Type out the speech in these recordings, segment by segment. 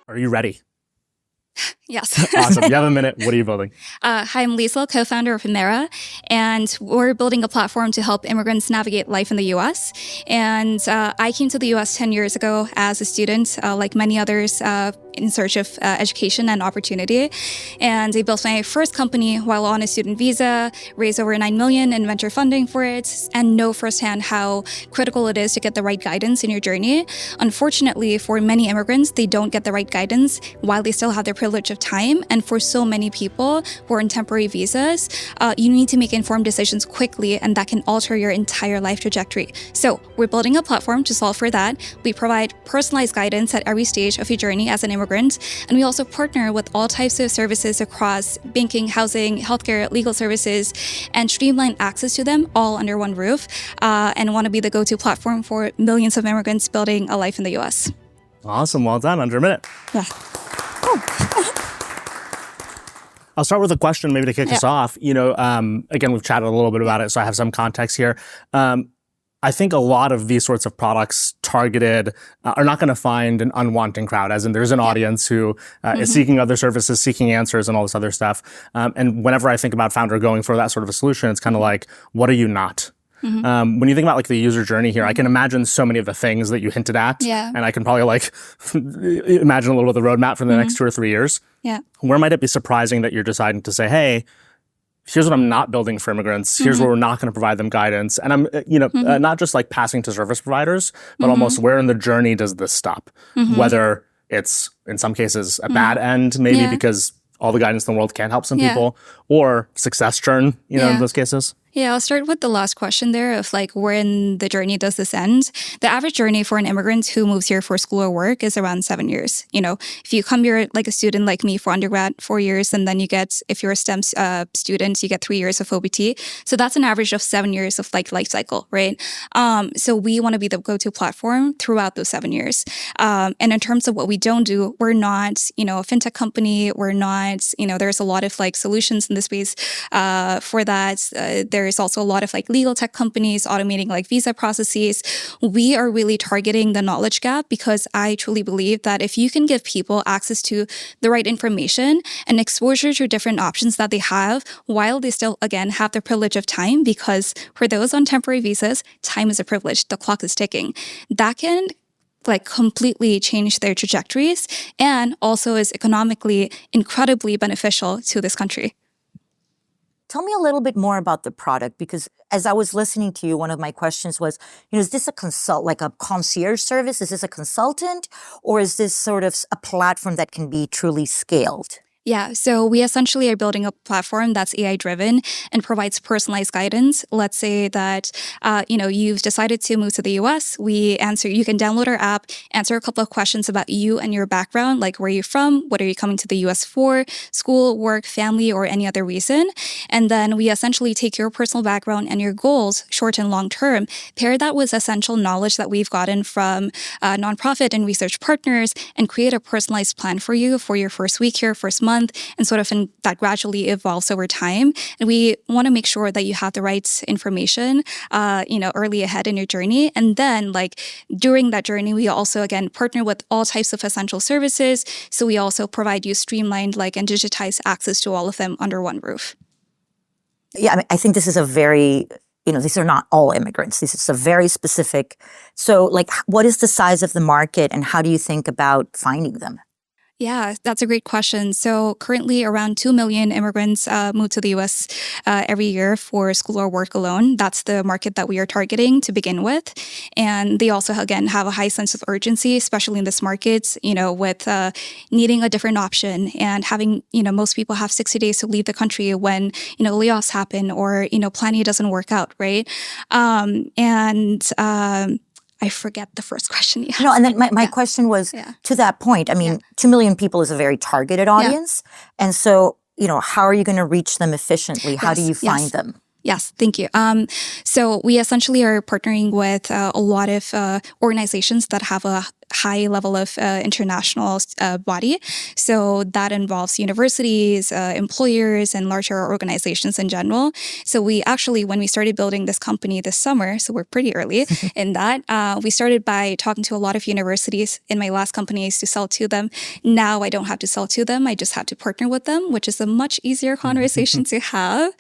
Are you ready? Yes. Awesome. You have a minute. What are you building? Hi, I'm Liesel, co-founder of Imera, and we're building a platform to help immigrants navigate life in the U.S. And I came to the U.S. 10 years ago as a student, like many others, in search of education and opportunity. And I built my first company while on a student visa, raised over $9 million in venture funding for it, and know firsthand how critical it is to get the right guidance in your journey. Unfortunately, for many immigrants, they don't get the right guidance while they still have their privilege of time. And for so many people who are on temporary visas, you need to make informed decisions quickly, and that can alter your entire life trajectory. So we're building a platform to solve for that. We provide personalized guidance at every stage of your journey as an immigrant. And we also partner with all types of services across banking, housing, healthcare, legal services, and streamline access to them all under one roof, and want to be the go-to platform for millions of immigrants building a life in the U.S. Awesome. Well done. Under a minute. Yeah. I'll start with a question maybe to kick us off. Again, we've chatted a little bit about it, so I have some context here. I think a lot of these sorts of products targeted are not going to find an unwanting crowd, as in there's an audience who is seeking other services, seeking answers and all this other stuff. And whenever I think about founder going for that sort of a solution, it's kind of like, what are you not? When you think about like the user journey here, I can imagine so many of the things that you hinted at, and I can probably like imagine a little bit of the roadmap for the next 2 or 3 years. Yeah. Where might it be surprising that you're deciding to say, hey, here's what I'm not building for immigrants. Here's where we're not going to provide them guidance. And I'm, not just like passing to service providers, but almost where in the journey does this stop? Whether it's in some cases a bad end, maybe because all the guidance in the world can't help some people, or success churn, in those cases. Yeah, I'll start with the last question there of like, where in the journey does this end? The average journey for an immigrant who moves here for school or work is around 7 years. If you come here like a student like me for undergrad, 4 years, and then you get, if you're a STEM student, you get 3 years of OPT. So that's an average of 7 years of like life cycle, right? So we want to be the go-to platform throughout those 7 years. And in terms of what we don't do, we're not, a fintech company. We're not, there's a lot of like solutions in this space for that. There's also a lot of like legal tech companies automating like visa processes. We are really targeting the knowledge gap because I truly believe that if you can give people access to the right information and exposure to different options that they have while they still, again, have the privilege of time, because for those on temporary visas, time is a privilege. The clock is ticking. That can like completely change their trajectories and also is economically incredibly beneficial to this country. Tell me a little bit more about the product, because as I was listening to you, one of my questions was, is this a concierge service? Is this a consultant, or is this sort of a platform that can be truly scaled? Yeah, so we essentially are building a platform that's AI-driven and provides personalized guidance. Let's say that, you've decided to move to the US. You can download our app, answer a couple of questions about you and your background, like where you're from, what are you coming to the US for, school, work, family, or any other reason. And then we essentially take your personal background and your goals, short and long term, pair that with essential knowledge that we've gotten from nonprofit and research partners, and create a personalized plan for you for your first week here, first month, and sort of that gradually evolves over time. And we want to make sure that you have the right information, early ahead in your journey. And then during that journey, we also, again, partner with all types of essential services. So we also provide you streamlined and digitized access to all of them under one roof. Yeah, I think this is a very, these are not all immigrants. This is a very specific. So what is the size of the market and how do you think about finding them? Yeah, that's a great question. So currently around 2 million immigrants move to the U.S. Every year for school or work alone. That's the market that we are targeting to begin with. And they also, again, have a high sense of urgency, especially in this market, with needing a different option and having, most people have 60 days to leave the country when, layoffs happen or, planning doesn't work out, right? I forget the first question. No, and then my question was to that point. 2 million people is a very targeted audience. And so, how are you going to reach them efficiently? How do you find them? Yes, thank you. So we essentially are partnering with a lot of organizations that have a high level of international body. So that involves universities, employers, and larger organizations in general. So we actually, when we started building this company this summer, so we're pretty early in that, we started by talking to a lot of universities in my last companies to sell to them. Now I don't have to sell to them. I just have to partner with them, which is a much easier conversation to have.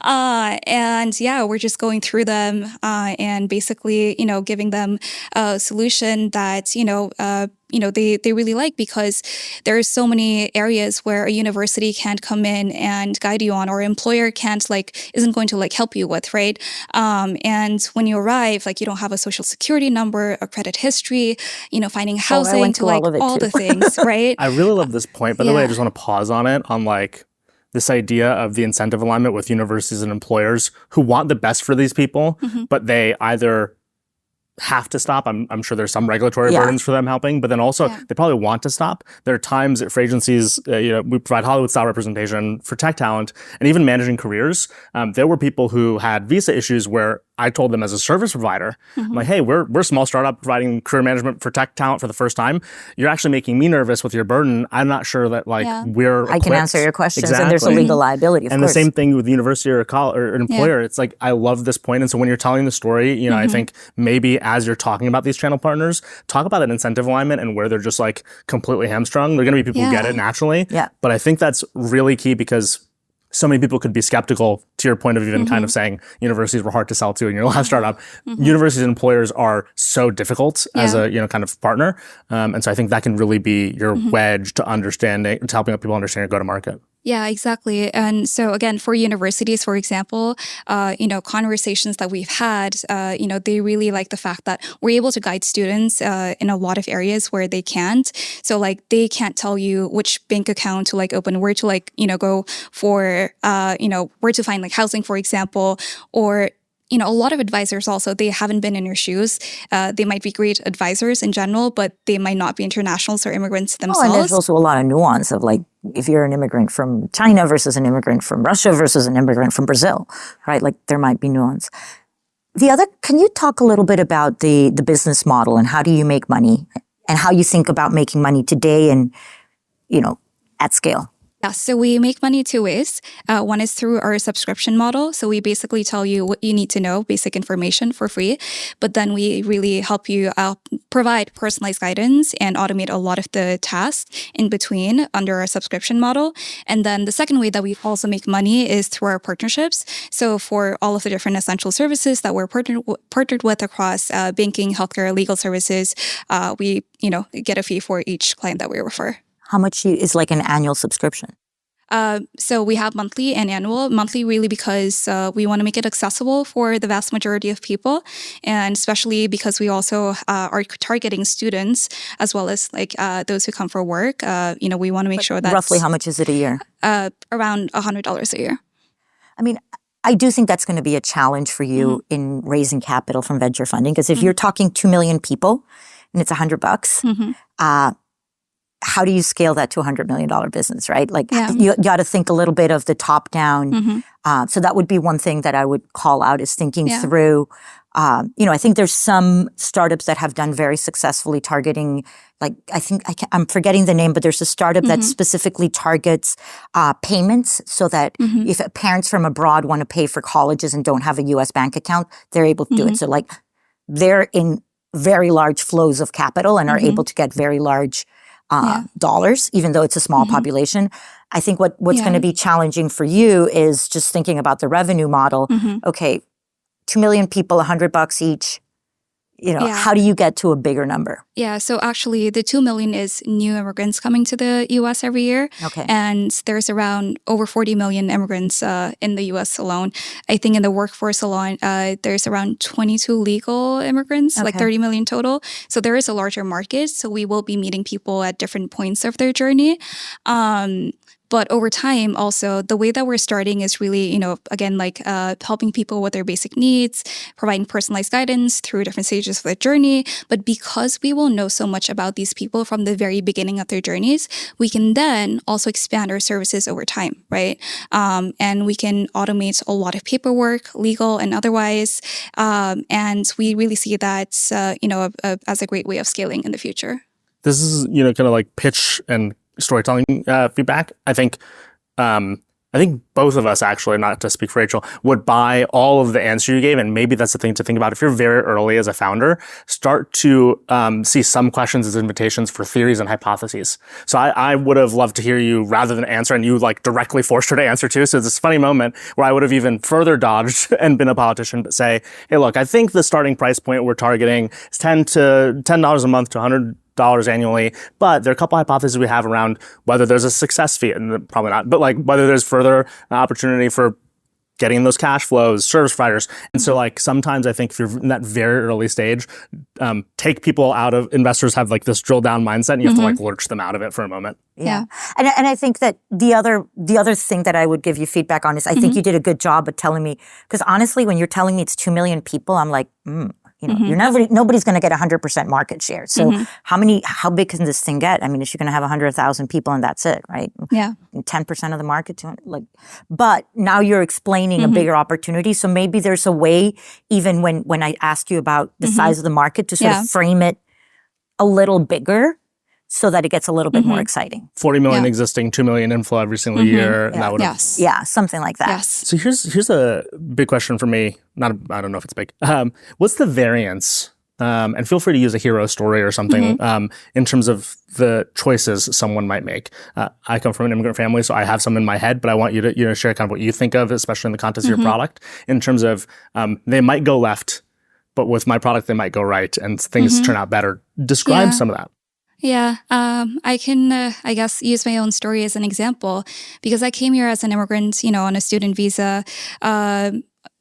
And yeah, we're just going through them and basically, giving them a solution that, they really like, because there are so many areas where a university can't come in and guide you on, or employer isn't going to help you with, right? And when you arrive, you don't have a social security number, a credit history, finding housing, all the things, right? I really love this point. By the way, I just want to pause on it, on this idea of the incentive alignment with universities and employers who want the best for these people, but they either have to stop. I'm sure there's some regulatory burdens for them helping, but then also they probably want to stop. There are times for agencies, we provide Hollywood-style representation for tech talent and even managing careers. There were people who had visa issues where I told them as a service provider, I'm like, hey, we're a small startup providing career management for tech talent for the first time. You're actually making me nervous with your burden. I'm not sure that we're I can answer your questions, exactly. And there's a legal liability, of and course. The same thing with the university or an employer. It's I love this point. And so when you're telling the story, I think maybe as you're talking about these channel partners, talk about that incentive alignment and where they're just completely hamstrung. There are going to be people who get it naturally. Yeah. But I think that's really key, because so many people could be skeptical, to your point of even kind of saying universities were hard to sell to in your last startup. Universities and employers are so difficult as a kind of partner. And so I think that can really be your wedge to helping people understand your go-to-market. Yeah, exactly. And so again, for universities, for example, conversations that we've had, they really like the fact that we're able to guide students in a lot of areas where they can't. So they can't tell you which bank account to open, where to go for, where to find housing, for example, or a lot of advisors also, they haven't been in your shoes. They might be great advisors in general, but they might not be internationals or immigrants themselves. And there's also a lot of nuance of if you're an immigrant from China versus an immigrant from Russia versus an immigrant from Brazil, right? There might be nuance. Can you talk a little bit about the business model and how do you make money and how you think about making money today and, at scale? Yeah, so we make money two ways. One is through our subscription model. So we basically tell you what you need to know, basic information for free. But then we really help you provide personalized guidance and automate a lot of the tasks in between under our subscription model. And then the second way that we also make money is through our partnerships. So for all of the different essential services that we're partnered with across banking, healthcare, legal services, we get a fee for each client that we refer. How much is an annual subscription? So we have monthly and annual. Monthly really because we want to make it accessible for the vast majority of people, and especially because we also are targeting students as well as those who come for work. We want to make sure that roughly how much is it a year? Around $100 a year. I mean, I do think that's going to be a challenge for you in raising capital from venture funding, because if you're talking 2 million people and it's $100, how do you scale that to a $100 million business, right? You got to think a little bit of the top down. So that would be one thing that I would call out, is thinking through, I think there's some startups that have done very successfully targeting, I'm forgetting the name, but there's a startup that specifically targets payments, so that if parents from abroad want to pay for colleges and don't have a US bank account, they're able to do it. So they're in very large flows of capital and are able to get very large dollars, even though it's a small population. I think what's going to be challenging for you is just thinking about the revenue model. Okay, 2 million people, $100 each. How do you get to a bigger number? Yeah, so actually the 2 million is new immigrants coming to the U.S. every year. Okay. And there's around over 40 million immigrants in the U.S. alone. I think in the workforce alone, there's around 22 legal immigrants, 30 million total. So there is a larger market. So we will be meeting people at different points of their journey. But over time, also, the way that we're starting is really, again, like helping people with their basic needs, providing personalized guidance through different stages of their journey. But because we will know so much about these people from the very beginning of their journeys, we can then also expand our services over time, right? And we can automate a lot of paperwork, legal and otherwise. And we really see that, as a great way of scaling in the future. This is, kind of like pitch and storytelling feedback. I think both of us, actually, not to speak for Rachel, would buy all of the answer you gave. And maybe that's the thing to think about. If you're very early as a founder, start to see some questions as invitations for theories and hypotheses. So I would have loved to hear you rather than answer, and you like directly forced her to answer too. So it's this funny moment where I would have even further dodged and been a politician, but say, hey, look, I think the starting price point we're targeting is $10 a month to $100 annually, but there are a couple hypotheses we have around whether there's a success fee, and probably not, but like whether there's further opportunity for getting those cash flows, service providers. And so like sometimes I think if you're in that very early stage, take people out of, investors have like this drill down mindset, and you have to like lurch them out of it for a moment. Yeah. And I think that the other thing that I would give you feedback on is I think you did a good job of telling me, because honestly, when you're telling me it's 2 million people, I'm like, nobody's going to get 100% market share. So how big can this thing get? I mean, is she going to have 100,000 people and that's it, right? Yeah. 10% of the market, but now you're explaining a bigger opportunity. So maybe there's a way, even when I asked you about the size of the market, to sort of frame it a little bigger, so that it gets a little bit more exciting. 40 million existing, 2 million inflow every single year. And that would something like that. Yes. So here's a big question for me. I don't know if it's big. What's the variance? And feel free to use a hero story or something in terms of the choices someone might make. I come from an immigrant family, so I have some in my head, but I want you to share kind of what you think of, especially in the context of your product, in terms of they might go left, but with my product they might go right, and things turn out better. Describe some of that. Yeah, I can, I guess, use my own story as an example, because I came here as an immigrant, on a student visa.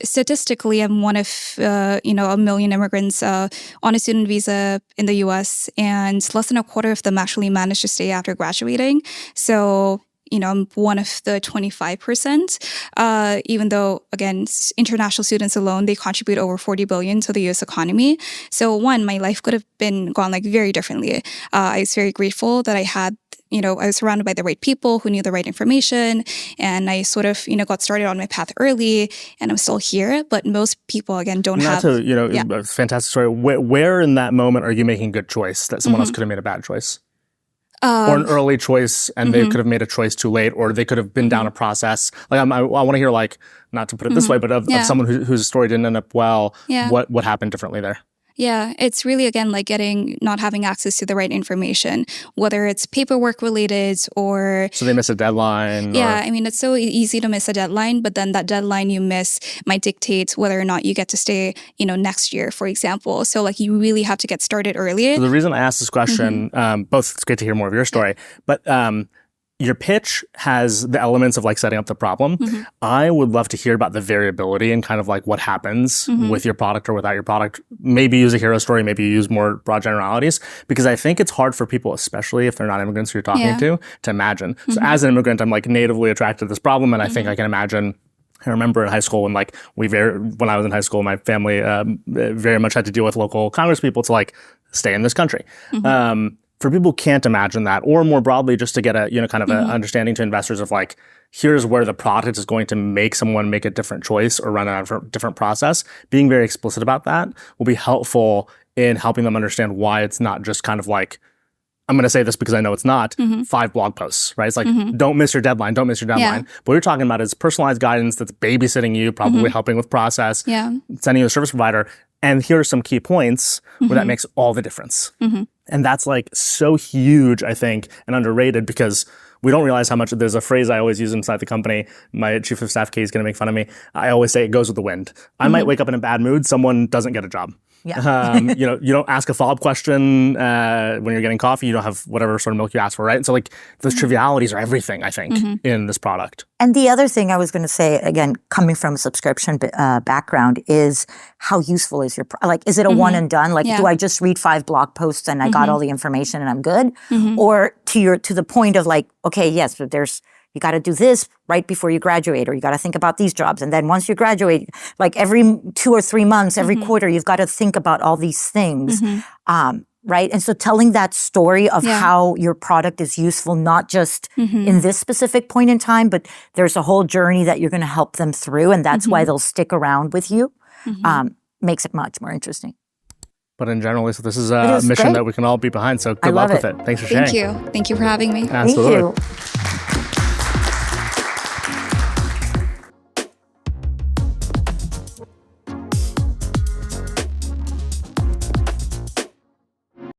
Statistically, I'm one of, a million immigrants on a student visa in the U.S., and less than a quarter of them actually managed to stay after graduating. So, I'm one of the 25%, even though, again, international students alone, they contribute over $40 billion to the U.S. economy. So one, my life could have gone like very differently. I was very grateful that I had, I was surrounded by the right people who knew the right information, and I sort of, got started on my path early, and I'm still here. But most people, again, don't have. A fantastic story. Where in that moment are you making a good choice that someone else could have made a bad choice? Or an early choice, and they could have made a choice too late, or they could have been down a process. Like I want to hear, like, not to put it this way, but of someone whose story didn't end up well. What happened differently there? Yeah, it's really, again, like not having access to the right information, whether it's paperwork related or... So they miss a deadline? Yeah, I mean, it's so easy to miss a deadline, but then that deadline you miss might dictate whether or not you get to stay, next year, for example. So like you really have to get started early. So the reason I asked this question, both it's great to hear more of your story, but your pitch has the elements of like setting up the problem. I would love to hear about the variability and kind of like what happens with your product or without your product. Maybe use a hero story, maybe use more broad generalities, because I think it's hard for people, especially if they're not immigrants who you're talking to imagine. So as an immigrant, I'm like natively attracted to this problem, and I think I can imagine. I remember in high school when when I was in high school, my family very much had to deal with local Congress people to like stay in this country. For people who can't imagine that, or more broadly, just to get a kind of an understanding to investors of like, here's where the product is going to make someone make a different choice or run a different process. Being very explicit about that will be helpful in helping them understand why it's not just kind of like, I'm going to say this because I know it's not, 5 blog posts, right? It's like, don't miss your deadline, don't miss your deadline. But what you're talking about is personalized guidance that's babysitting you, probably helping with process, sending you a service provider. And here are some key points where that makes all the difference. And that's like so huge, I think, and underrated, because we don't realize how much. There's a phrase I always use inside the company. My chief of staff, Kay, is going to make fun of me. I always say it goes with the wind. I might wake up in a bad mood. Someone doesn't get a job. You don't ask a follow-up question when you're getting coffee. You don't have whatever sort of milk you ask for, right? So like those trivialities are everything, I think, in this product. And the other thing I was going to say, again, coming from a subscription background, is how useful is your like? Is it a one and done? Like, do I just read 5 blog posts and I got all the information and I'm good? Or to the point of like, okay, yes, but there's you got to do this right before you graduate, or you got to think about these jobs. And then once you graduate, like every 2 or 3 months, every quarter, you've got to think about all these things. Right. And so telling that story of how your product is useful, not just in this specific point in time, but there's a whole journey that you're going to help them through. And that's why they'll stick around with you, makes it much more interesting. But in general, Liesel, this is a mission that we can all be behind. So good luck with it. Thanks for sharing. Thank you. Thank you for having me. Absolutely. Thank you.